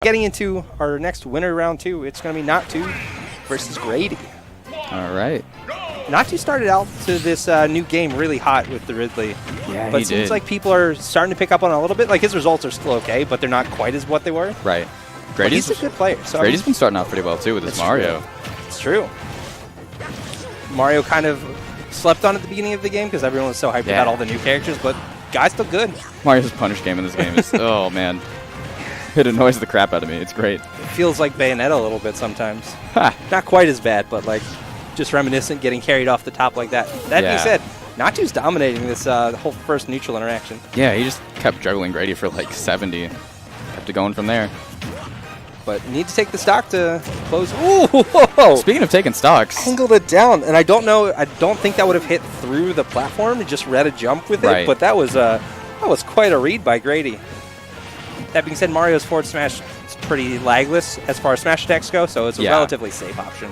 Getting into our next winner round 2, it's going to be Natu versus Grady. All right. Natu started out to this new game really hot with the Ridley. Yeah, but it seems like people are starting to pick up on it a little bit. Like, his results are still okay, but they're not quite as what they were. Right. He's a good player. So Grady's been starting out pretty well, too, with his Mario. It's true. Mario kind of slept on at the beginning of the game because everyone was so hyped about all the new characters, but guy's still good. Mario's punish game in this game is, oh, man. It annoys the crap out of me. It's great. It feels like Bayonetta a little bit sometimes. Ha. Not quite as bad, but like just reminiscent, getting carried off the top like that. That being said, Natu's dominating this whole first neutral interaction. Yeah, he just kept juggling Grady for like 70. Kept it going from there. But need to take the stock to close. Ooh, whoa. Speaking of taking stocks. Angled it down, and I don't know. I don't think that would have hit through the platform. It just read a jump with it, but that was quite a read by Grady. That being said, Mario's forward smash is pretty lagless as far as smash attacks go, so it's a relatively safe option.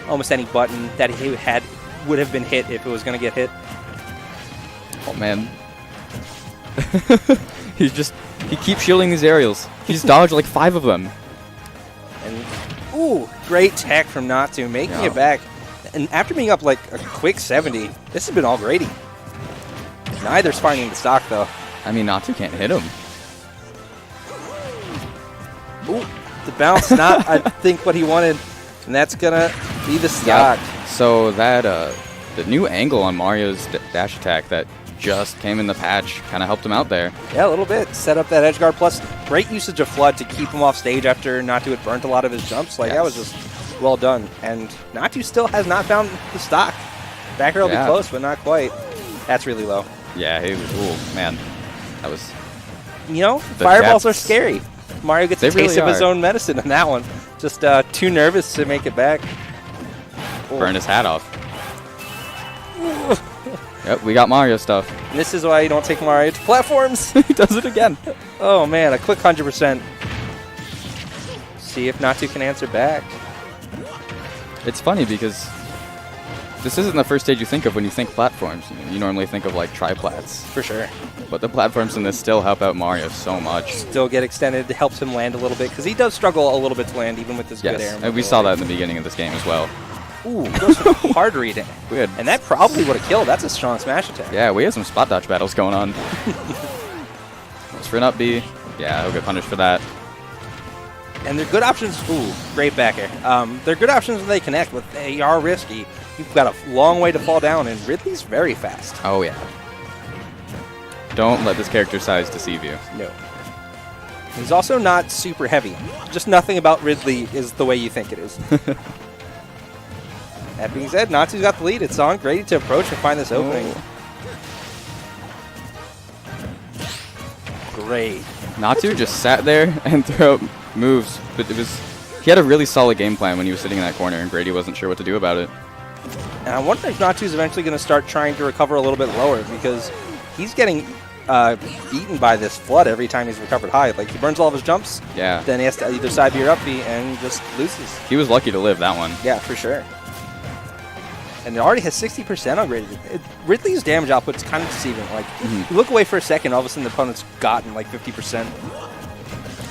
Almost any button that he had would have been hit if it was going to get hit. Oh, man. He keeps shielding these aerials. He's dodged like 5 of them. And, ooh, great tech from Natu, making it back. And after being up like a quick 70, this has been all Grady. Neither's finding the stock, though. I mean, Natu can't hit him. Ooh, the bounce, not, I think, what he wanted. And that's going to be the stock. Yep. So that, the new angle on Mario's dash attack that just came in the patch kind of helped him out there. Yeah, a little bit. Set up that edge guard, plus great usage of Flood to keep him off stage after Natu had burnt a lot of his jumps. Like, that was just well done. And Natu still has not found the stock. Back air will be close, but not quite. That's really low. Yeah, he was, ooh, man. That was... You know, fireballs are scary. Mario gets a taste of his own medicine in that one. Just too nervous to make it back. Burned his hat off. Yep, we got Mario stuff. And this is why you don't take Mario to platforms. He does it again. Oh, man, a quick 100%. See if Natu can answer back. It's funny because this isn't the first stage you think of when you think platforms. You normally think of, like, tri-plats. For sure. But the platforms in this still help out Mario so much. Still get extended. It helps him land a little bit, because he does struggle a little bit to land, even with his good air. And we saw that in the beginning of this game as well. Ooh, goes for the hard reading. Good. And that probably would have killed. That's a strong smash attack. Yeah, we had some spot dodge battles going on. Goes for an up B. Yeah, he'll get punished for that. And they're good options. Ooh, great back air. They're good options when they connect, but they are risky. You've got a long way to fall down, and Ridley's very fast. Oh, yeah. Don't let this character size deceive you. No. He's also not super heavy. Just nothing about Ridley is the way you think it is. That being said, Natu's got the lead. It's on Grady to approach and find this opening. Great. Natu just sat there and threw out moves, but he had a really solid game plan when he was sitting in that corner, and Grady wasn't sure what to do about it. And I wonder if Natu's eventually going to start trying to recover a little bit lower, because he's getting beaten by this Flood every time he's recovered high. Like, he burns all of his jumps, then he has to either side B or up B, and just loses. He was lucky to live that one. Yeah, for sure. And it already has 60% on Grady. Ridley's damage output is kind of deceiving. Like, you look away for a second, all of a sudden the opponent's gotten like 50%.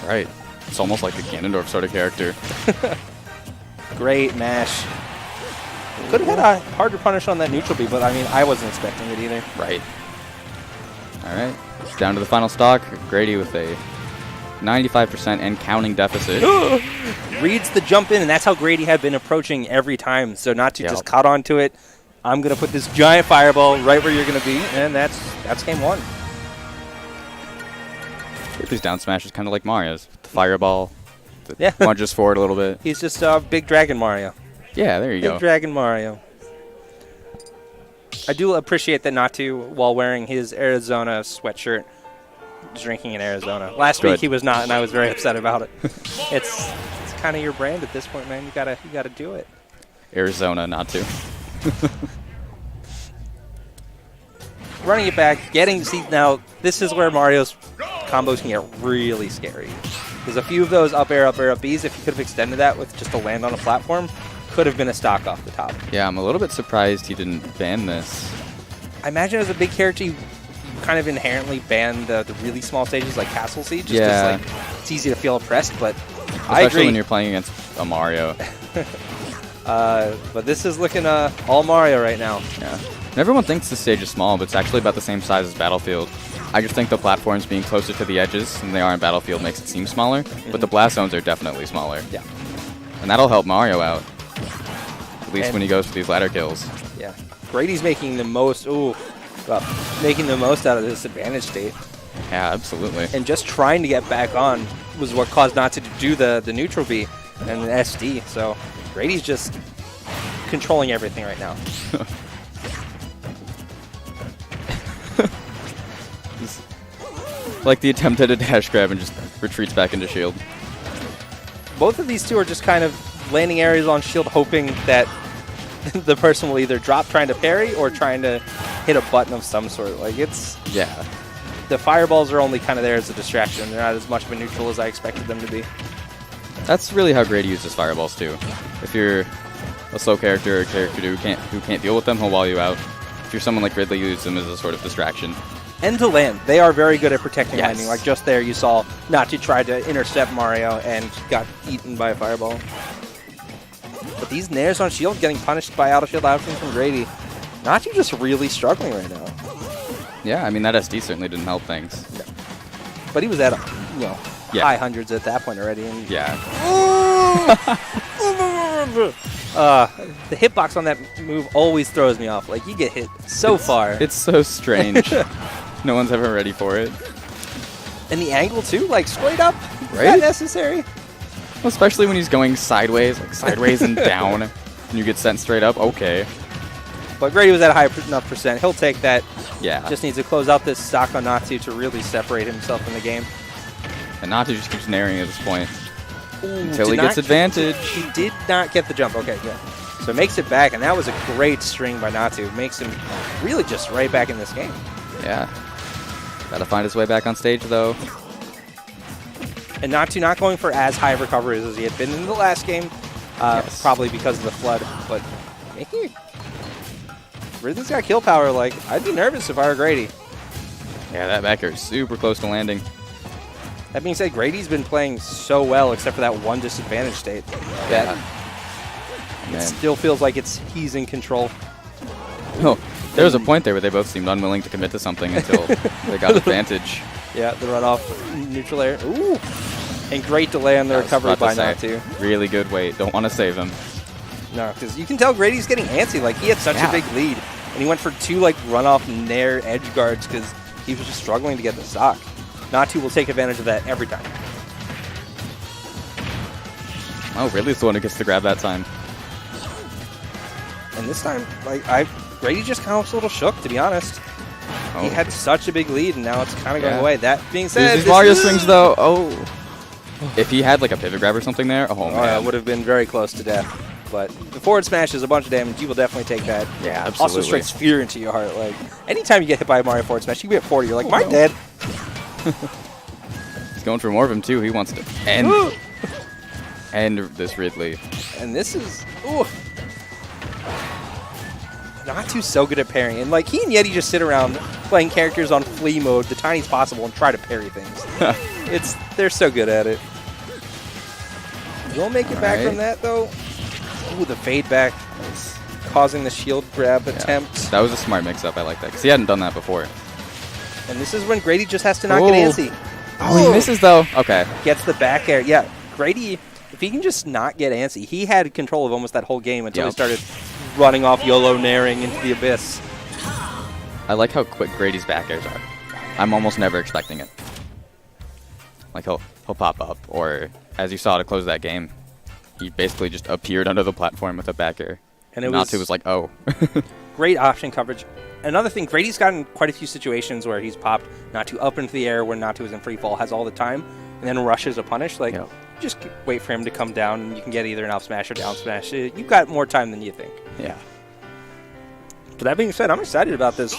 Right. It's almost like a Ganondorf sort of character. Great mash. Could have had a harder punish on that neutral B, but I mean, I wasn't expecting it either. Right. All right. Down to the final stock. Grady with a 95% and counting deficit. Reads the jump in, and that's how Grady had been approaching every time. So Natu just caught on to it. I'm going to put this giant fireball right where you're going to be, and that's game one. Ridley's down smash is kind of like Mario's. The fireball. Lunges forward a little bit. He's just Big Dragon Mario. Yeah, there you go. Big Dragon Mario. I do appreciate that Natu, while wearing his Arizona sweatshirt, drinking in Arizona. Last week he was not, and I was very upset about it. It's kind of your brand at this point, man. You gotta do it. Arizona, Natu. Running it back, see now. This is where Mario's combos can get really scary. There's a few of those up air, up Bs. If you could have extended that with just a land on a platform, could have been a stock off the top. Yeah, I'm a little bit surprised he didn't ban this. I imagine as a big character, you kind of inherently ban the really small stages like Castle Siege. Just Yeah. 'cause, like, it's easy to feel oppressed, but I Especially agree. when you're playing against a Mario. But this is looking all Mario right now. Yeah. And everyone thinks the stage is small, but it's actually about the same size as Battlefield. I just think the platforms being closer to the edges than they are in Battlefield makes it seem smaller, but the blast zones are definitely smaller. Yeah. And that'll help Mario out, at least when he goes for these ladder kills. Yeah. Grady's making the most. Making the most out of this advantage state. Yeah, absolutely. And just trying to get back on was what caused Natu to do the neutral B and the SD. So Grady's just controlling everything right now. Like the attempt at a dash grab and just retreats back into shield. Both of these two are just kind of landing areas on shield, hoping that the person will either drop trying to parry or trying to hit a button of some sort. Like, it's... Yeah. The fireballs are only kind of there as a distraction. They're not as much of a neutral as I expected them to be. That's really how Grady uses fireballs too. If you're a slow character or a character who can't deal with them, he'll wall you out. If you're someone like Ridley, you use them as a sort of distraction. And to land. They are very good at protecting Yes. landing. Like just there you saw Natu try to intercept Mario and got eaten by a fireball. But these nairs on shield getting punished by out of shield options from Grady. Natu just really struggling right now. Yeah, I mean, that SD certainly didn't help things. No. But he was at Yeah. high hundreds at that point already. And Yeah. the hitbox on that move always throws me off. Like, you get hit so far. It's so strange. No one's ever ready for it. And the angle, too, like, straight up. Is Right? that necessary? Well, especially when he's going sideways, like sideways and down, and you get sent straight up. Okay. But Grady was at a high enough percent. He'll take that. Yeah. Just needs to close out this stock on Natu to really separate himself in the game. And Natu just keeps naring at this point Ooh, until did he not gets advantage. He did not get the jump. Okay, good. So makes it back, and that was a great string by Natu. Makes him really just right back in this game. Yeah. Gotta find his way back on stage, though. And Natu not going for as high of recoveries as he had been in the last game, Yes. probably because of the flood. But making Ridley's got kill power. Like, I'd be nervous if I were Grady. Yeah, that back air is super close to landing. That being said, Grady's been playing so well, except for that one disadvantage state. That it Man. still feels like he's in control. Oh, there was a point there where they both seemed unwilling to commit to something until they got advantage. Yeah, the runoff neutral air. Ooh! And great delay on the recovery by Natu. Really good weight. Don't want to save him. No, because you can tell Grady's getting antsy. Like, he had such a big lead. And he went for two, like, runoff nair edge guards because he was just struggling to get the stock. Natu will take advantage of that every time. Oh, Ridley's the one who gets to grab that time. And this time, like, Grady just kind of looks a little shook, to be honest. Oh. He had such a big lead, and now it's kind of going away. That being said, these Mario swings, though. Oh. If he had, like, a pivot grab or something there, oh, man. It would have been very close to death. But the forward smash is a bunch of damage. You will definitely take that. Yeah, absolutely. Also strikes fear into your heart. Like, anytime you get hit by a Mario forward smash, you can be at 40. You're like, am I dead? He's going for more of him, too. He wants to end this Ridley. And this is... Ooh. Natu's so good at parrying. And, like, he and Yeti just sit around playing characters on flee mode the tiniest possible and try to parry things. They're so good at it. You'll make it back from that, though. Ooh, the fade back is causing the shield grab attempt. That was a smart mix-up. I like that, because he hadn't done that before. And this is when Grady just has to not get antsy. Oh, he misses, though. Okay. Gets the back air. Yeah, Grady, if he can just not get antsy, he had control of almost that whole game until he started running off YOLO nairing into the abyss. I like how quick Grady's back airs are. I'm almost never expecting it. Like, he'll pop up, or as you saw to close that game, he basically just appeared under the platform with a back air. And Natu was like, oh. Great option coverage. Another thing, Grady's gotten quite a few situations where he's popped Natu up into the air when Natu is in free fall, has all the time, and then rushes a punish. Like, just wait for him to come down, and you can get either an up smash or down smash. You've got more time than you think. Yeah. But that being said, I'm excited about this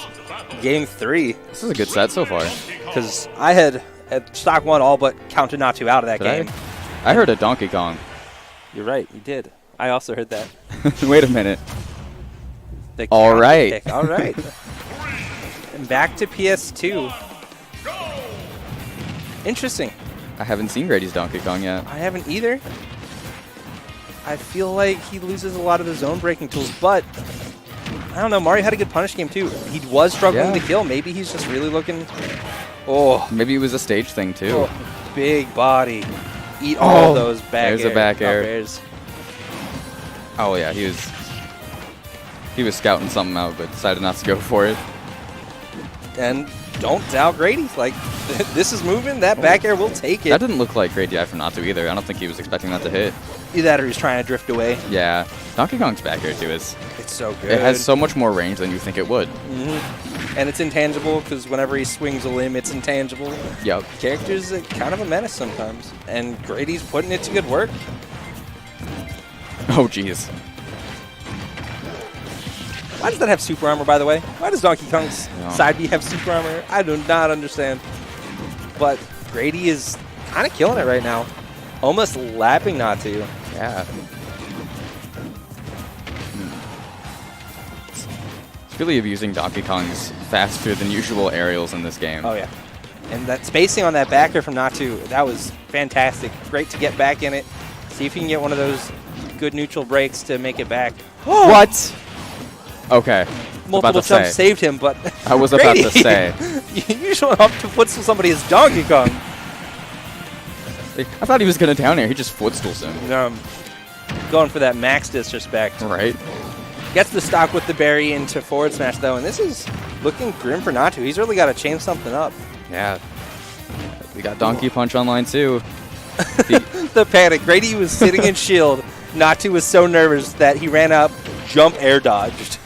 game 3. This is a good set so far. Because I had at stock 1 all but counted Natu out of that game. I heard a Donkey Kong. You're right, you did. I also heard that. Wait a minute. The all right. All right. And back to PS2. Interesting. I haven't seen Grady's Donkey Kong yet. I haven't either. I feel like he loses a lot of the zone breaking tools, but I don't know. Mario had a good punish game too. He was struggling to kill. Maybe he's just really looking. Oh. Maybe it was a stage thing too. Oh, big body. Eat all those back There's air. a back air. Airs. Oh yeah, he was scouting something out, but decided not to go for it. And don't doubt Grady. Like, this is moving. That back air will take it. That didn't look like Grady from Natu either. I don't think he was expecting that to hit. Either that or he's trying to drift away. Yeah. Donkey Kong's back air, too, it's so good. It has so much more range than you think it would. And it's intangible because whenever he swings a limb, it's intangible. Yep. Character's kind of a menace sometimes. And Grady's putting it to good work. Oh, jeez. Why does that have super armor, by the way? Why does Donkey Kong's side B have super armor? I do not understand. But Grady is kind of killing it right now. Almost lapping Natu. Yeah. It's really abusing Donkey Kong's faster than usual aerials in this game. Oh, yeah. And that spacing on that backer from Natu, that was fantastic. Great to get back in it. See if you can get one of those good neutral breaks to make it back. What? Okay. Multiple jumps saved him, but I was about to say. You showing up to footstool somebody as Donkey Kong. I thought he was going to down air. He just footstools him. Going for that max disrespect. Right. Gets the stock with the berry into forward smash, though, and this is looking grim for Natu. He's really got to change something up. Yeah. We got Donkey Punch online, too. The panic. Grady was sitting in shield. Natu was so nervous that he ran up, jump air dodged.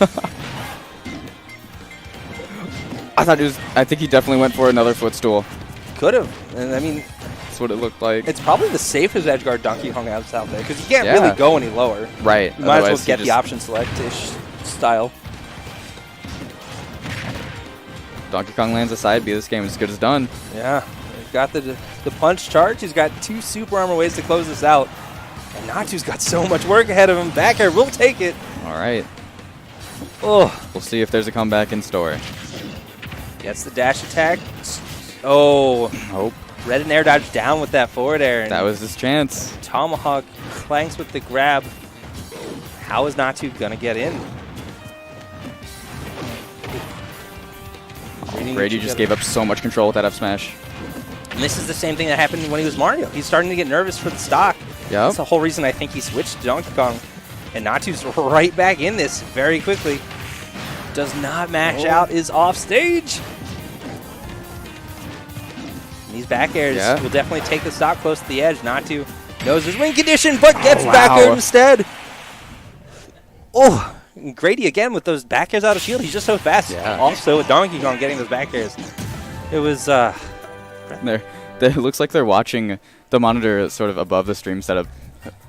I think he definitely went for another footstool. Could have. And I mean, that's what it looked like. It's probably the safest edge guard Donkey Kong has out there because you can't really go any lower. Right. You might as well get the option select-ish style. Donkey Kong lands a side B. This game is as good as done. Yeah. He's got the punch charge. He's got 2 super armor ways to close this out. And Natu's got so much work ahead of him. Back air will take it. All right. Oh. We'll see if there's a comeback in store. Gets the dash attack. Oh. Nope. Red and air dodge down with that forward air. And that was his chance. Tomahawk clanks with the grab. How is Natu going to get in? Grady just gave up so much control with that up smash. And this is the same thing that happened when he was Mario. He's starting to get nervous for the stock. Yep. That's the whole reason I think he switched to Donkey Kong. And Natu's right back in this very quickly. Does not match out, is off stage. And these back airs will definitely take the stock close to the edge. Natu knows his wing condition, but gets back air instead. Oh, and Grady again with those back airs out of shield. He's just so fast. Yeah. Also with Donkey Kong getting those back airs. It was... It looks like they're watching the monitor sort of above the stream setup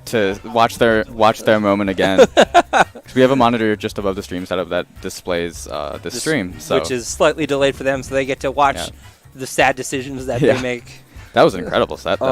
to watch their moment again. We have a monitor just above the stream setup that displays this stream, so which is slightly delayed for them, so they get to watch the sad decisions that they make. That was an incredible set, though.